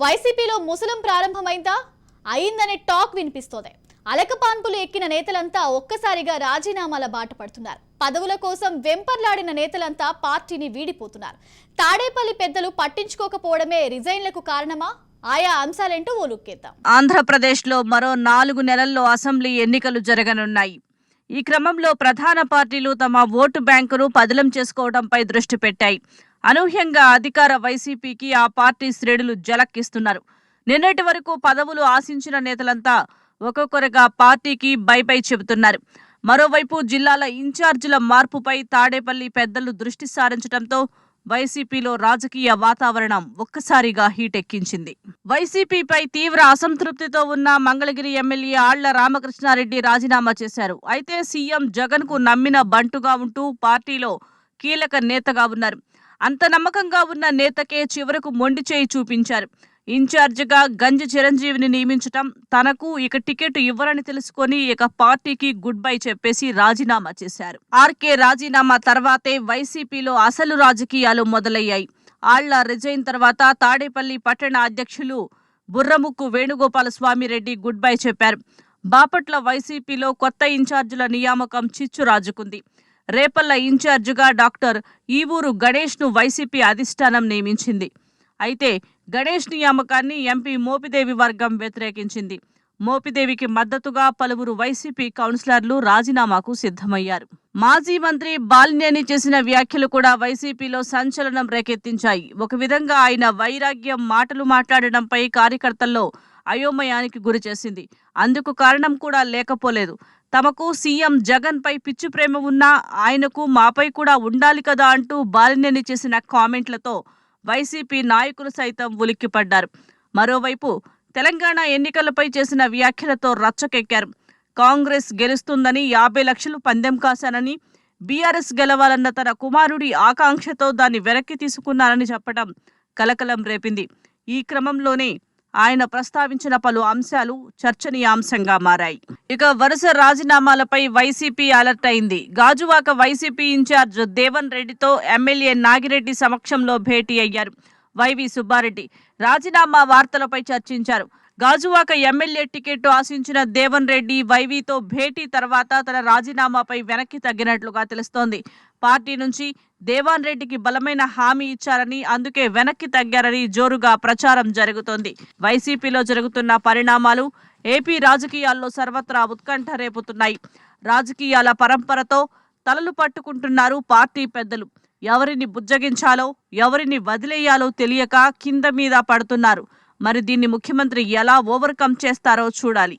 వైసీపీలో ముసలం ప్రారంభమైందా అయిందనే టాక్ వినిపిస్తోంది. అలకపాన్పులు ఎక్కిన నేతలంతా ఒక్కసారిగా రాజీనామాల బాట పడుతున్నారు. పదవుల కోసం వెంపర్లాడిన నేతలంతా పార్టీని వీడిపోతున్నారు. తాడేపల్లి పెద్దలు పట్టించుకోకపోవడమే రిజైన్లకు కారణమా? ఆయా అంశాలేంటో ఓ లుక్కేద్దాం. ఆంధ్రప్రదేశ్లో మరో 4 నెలల్లో అసెంబ్లీ ఎన్నికలు జరగనున్నాయి. ఈ క్రమంలో ప్రధాన పార్టీలు తమ ఓటు బ్యాంకును పదిలం చేసుకోవడంపై దృష్టి పెట్టాయి. అనూహ్యంగా అధికార వైసీపీకి ఆ పార్టీ శ్రేణులు జలక్కిస్తున్నారు. నిన్నటి వరకు పదవులు ఆశించిన నేతలంతా ఒక్కొక్కరుగా పార్టీకి బై బై చెబుతున్నారు. మరోవైపు జిల్లాల ఇన్ఛార్జీల మార్పుపై తాడేపల్లి పెద్దలు దృష్టి సారించడంతో వైసీపీలో రాజకీయ వాతావరణం ఒక్కసారిగా హీటెక్కించింది. వైసీపీపై తీవ్ర అసంతృప్తితో ఉన్న మంగళగిరి ఎమ్మెల్యే ఆళ్ల రామకృష్ణారెడ్డి రాజీనామా చేశారు. అయితే సీఎం జగన్ కు నమ్మిన బంటుగా ఉంటూ పార్టీలో కీలక నేతగా ఉన్నారు. అంత నమ్మకంగా ఉన్న నేతకే చివరకు మొండి చేయి చూపించారు. ఇన్ఛార్జిగా గంజి చిరంజీవిని నియమించటం, తనకు ఇక టికెట్ ఇవ్వరని తెలుసుకొని ఇక పార్టీకి గుడ్ బై చెప్పేసి రాజీనామా చేశారు. ఆర్కే రాజీనామా తర్వాతే వైసీపీలో అసలు రాజకీయాలు మొదలయ్యాయి. ఆళ్ల రిజైన్ తర్వాత తాడేపల్లి పట్టణ అధ్యక్షులు బుర్రముక్కు వేణుగోపాల స్వామిరెడ్డి గుడ్ బై చెప్పారు. బాపట్ల వైసీపీలో కొత్త ఇన్ఛార్జీల నియామకం చిచ్చు రాజుకుంది. రేపల్ల ఇన్ఛార్జిగా డాక్టర్ ఈవూరు గణేష్ ను వైసీపీ అధిష్టానం నియమించింది. అయితే గణేష్ నియామకాన్ని ఎంపీ మోపిదేవి వర్గం వ్యతిరేకించింది. మోపిదేవికి మద్దతుగా పలువురు వైసీపీ కౌన్సిలర్లు రాజీనామాకు సిద్ధమయ్యారు. మాజీ మంత్రి బాలినేని చేసిన వ్యాఖ్యలు కూడా వైసీపీలో సంచలనం రేకెత్తించాయి. ఒక విధంగా ఆయన వైరాగ్యం మాటలు మాట్లాడడంపై కార్యకర్తల్లో అయోమయానికి గురి చేసింది. అందుకు కారణం కూడా లేకపోలేదు. తమకు సీఎం జగన్ పై పిచ్చి ప్రేమ ఉన్నా ఆయనకు మాపై కూడా ఉండాలి కదా అంటూ బాలినేని చేసిన కామెంట్లతో వైసీపీ నాయకులు సైతం ఉలిక్కిపడ్డారు. మరోవైపు తెలంగాణ ఎన్నికలపై చేసిన వ్యాఖ్యలతో రచ్చకెక్కారు. కాంగ్రెస్ గెలుస్తుందని 50 లక్షలు పందెం కాశానని, బీఆర్ఎస్ గెలవాలన్న తన కుమారుడి ఆకాంక్షతో దాన్ని వెనక్కి తీసుకున్నారని చెప్పడం కలకలం రేపింది. ఈ క్రమంలోనే ఆయన ప్రస్తావించిన పలు అంశాలు చర్చనీయాంశంగా మారాయి. ఇక వరుస రాజీనామాలపై వైసీపీ అలర్ట్ అయింది. గాజువాక వైసీపీ ఇన్ఛార్జ్ దేవన్ రెడ్డితో ఎమ్మెల్యే నాగిరెడ్డి సమక్షంలో భేటీ అయ్యారు వైవి సుబ్బారెడ్డి. రాజీనామా వార్తలపై చర్చించారు. గాజువాక ఎమ్మెల్యే టికెట్ ఆశించిన దేవన్ రెడ్డి వైవితో భేటీ తర్వాత తన రాజీనామాపై వెనక్కి తగ్గినట్లుగా తెలుస్తోంది. పార్టీ నుంచి దేవన్ రెడ్డికి బలమైన హామీ ఇచ్చారని, అందుకే వెనక్కి తగ్గారని జోరుగా ప్రచారం జరుగుతోంది. వైసీపీలో జరుగుతున్న పరిణామాలు ఏపీ రాజకీయాల్లో సర్వత్రా ఉత్కంఠ రేపుతున్నాయి. రాజకీయాల పరంపరతో తలలు పట్టుకుంటున్నారు పార్టీ పెద్దలు. ఎవరిని బుజ్జగించాలో, ఎవరిని వదిలేయాలో తెలియక కింద మీద పడుతున్నారు. మరి దీన్ని ముఖ్యమంత్రి ఎలా ఓవర్కమ్ చేస్తారో చూడాలి.